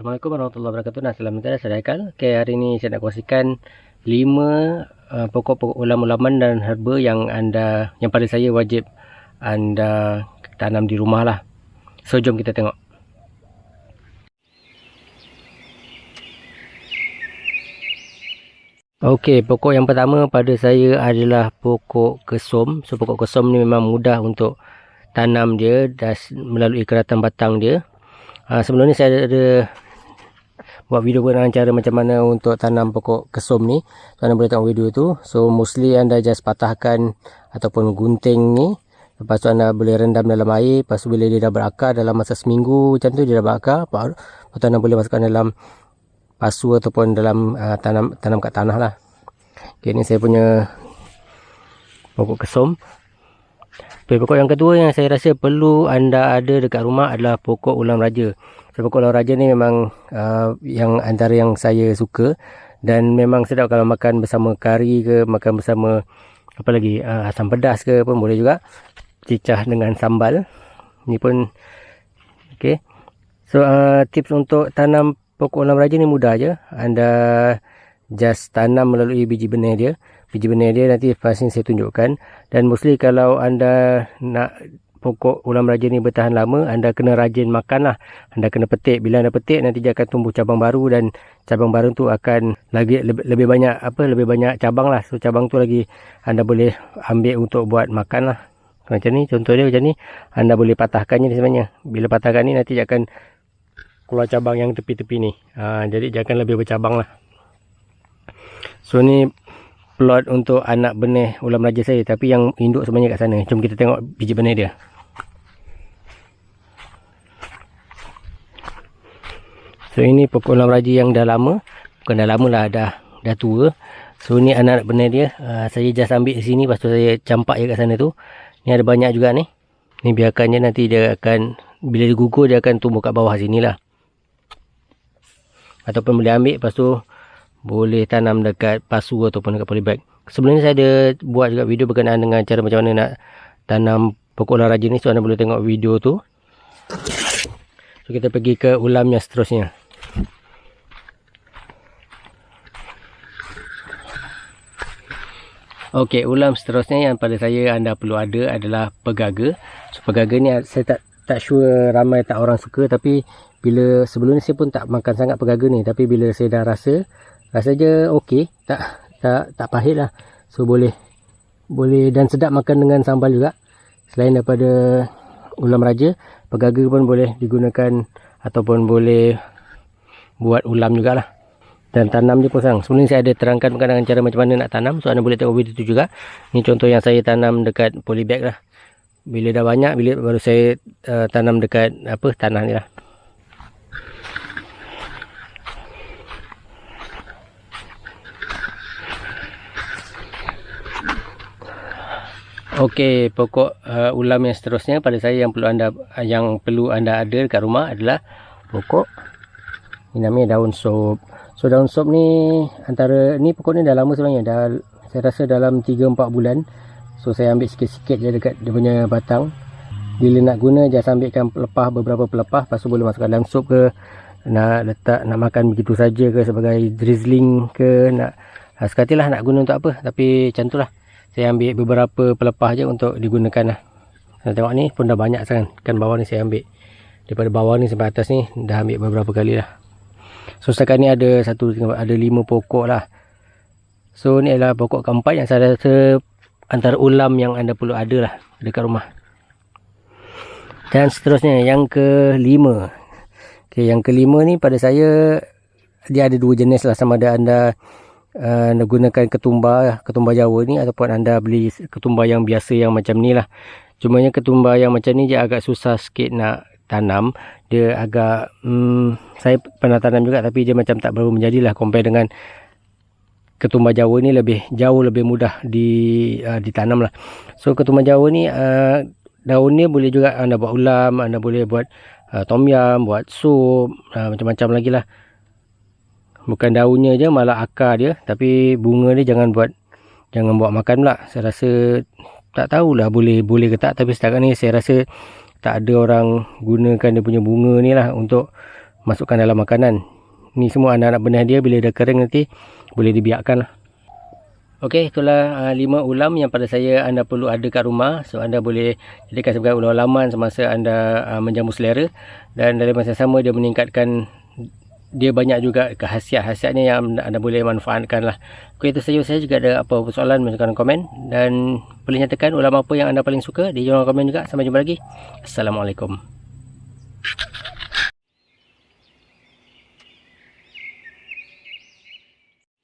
Assalamualaikum warahmatullahi wabarakatuh. Nah, selamat datang saya Haikal. Okay, hari ini saya nak kongsikan 5 pokok-pokok ulam-ulaman dan herba yang pada saya wajib anda tanam di rumah lah. So jom kita tengok. Okey, pokok yang pertama pada saya adalah pokok kesom. So pokok kesom ni memang mudah untuk tanam dia dan melalui keratan batang dia. Sebelum ni saya ada buat video dengan cara macam mana untuk tanam pokok kesom ni. So anda boleh tengok video tu. So mostly anda just patahkan ataupun gunting ni. Lepas tu anda boleh rendam dalam air. Lepas tu bila dia dah berakar dalam masa seminggu macam tu dia dah berakar. Lepas tu anda boleh masukkan dalam pasu ataupun dalam tanam kat tanah lah. Okay, ni saya punya pokok kesom. Okay, pokok yang kedua yang saya rasa perlu anda ada dekat rumah adalah pokok ulam raja. So, pokok ulam raja ni memang yang antara yang saya suka dan memang sedap kalau makan bersama kari ke, makan bersama apa lagi, asam pedas ke pun boleh juga. Cicah dengan sambal. Ni pun okey. So tips untuk tanam pokok ulam raja ni mudah je. Anda just tanam melalui biji benih dia. Biji benih dia nanti pasti saya tunjukkan. Dan mostly kalau anda nak pokok ulam raja ni bertahan lama, anda kena rajin makan lah. Anda kena petik. Bila anda petik, nanti dia akan tumbuh cabang baru dan cabang baru tu akan lagi lebih banyak cabang lah. So cabang tu lagi anda boleh ambil untuk buat makan lah. Macam ni, contoh dia macam ni. Anda boleh patahkannya ni sebenarnya. Bila patahkan ni nanti dia akan keluar cabang yang tepi-tepi ni. Jadi dia akan lebih bercabang lah. So ni plot untuk anak benih ulam raja saya, tapi yang induk sebenarnya kat sana. Jom kita tengok biji benih dia. So ini pokok ulam raja yang dah lama. Bukan dah lama lah, dah tua. So ni anak benih dia. Saya just ambil di sini, lepas tu saya campak je kat sana tu. Ni ada banyak juga ni. Ni biarkan je, nanti dia akan, bila dia gugur dia akan tumbuh kat bawah sini lah. Ataupun boleh ambil, lepas tu boleh tanam dekat pasu ataupun dekat polybag. Sebelum ni saya ada buat juga video berkenaan dengan cara macam mana nak tanam pokok ulam raja ni. So anda boleh tengok video tu. So kita pergi ke ulam yang seterusnya. Okey, ulam seterusnya yang pada saya anda perlu ada adalah pegaga. So pegaga ni saya tak sure ramai tak orang suka, tapi bila sebelum ni saya pun tak makan sangat pegaga ni, tapi bila saya dah rasa je okey, tak pahit lah. So boleh dan sedap makan dengan sambal juga. Selain daripada ulam raja, pegaga pun boleh digunakan ataupun boleh buat ulam jugalah. Dan tanam je pun sang. Sebelum ni saya ada terangkan dengan cara macam mana nak tanam. So anda boleh tengok video tu juga. Ni contoh yang saya tanam dekat polybag lah. Bila dah banyak, baru saya tanam dekat tanah ni lah. Okey, pokok ulam yang seterusnya pada saya yang perlu anda ada dekat rumah adalah pokok ni, namanya daun sop. So daun sop ni pokok ni dah lama sebenarnya, saya rasa dalam 3-4 bulan. So saya ambil sikit-sikit je dekat dia punya batang. Bila nak guna just ambilkan beberapa pelepah, lepas tu boleh masukkan dalam sup ke, nak makan begitu saja ke, sebagai drizzling ke, sekatilah nak guna untuk apa. Tapi macam tu lah, saya ambil beberapa pelepah je untuk digunakan lah. Tengok ni pun dah banyak sangat. Kan bawah ni saya ambil, daripada bawah ni sampai atas ni dah ambil beberapa kali lah. So setakat ni ada 5 pokok lah. So ni adalah pokok keempat yang saya rasa antara ulam yang anda perlu ada lah dekat rumah. Dan seterusnya yang kelima. Okay, yang kelima ni pada saya dia ada 2 jenis lah. Sama ada anda gunakan ketumbar Jawa ni ataupun anda beli ketumbar yang biasa yang macam ni lah. Cumanya ketumbar yang macam ni dia agak susah sikit nak tanam. Dia agak saya pernah tanam juga, tapi dia macam tak baru menjadilah compare dengan ketumbar Jawa ni, jauh lebih mudah ditanam lah. So ketumbar Jawa ni daunnya boleh juga anda buat ulam, anda boleh buat tom yum, buat sup, macam-macam lagi lah. Bukan daunnya je, malah akar dia. Tapi bunga dia jangan buat makan pula. Saya rasa tak tahulah boleh ke tak, tapi setakat ni saya rasa tak ada orang gunakan dia punya bunga ni lah untuk masukkan dalam makanan. Ni semua anak-anak benih dia, bila dah kering nanti boleh dibiarkan lah. Okey, itulah 5 ulam yang pada saya anda perlu ada kat rumah. So anda boleh jadikan sebagai ulam laman semasa anda menjamu selera. Dan dalam masa sama dia meningkatkan, dia banyak juga khasiat-khasiatnya yang anda boleh manfaatkan lah. Okey, itu saja. Saya juga ada apa-apa soalan, masukkan komen. Dan boleh nyatakan ulam apa yang anda paling suka di kolom komen juga. Sampai jumpa lagi. Assalamualaikum.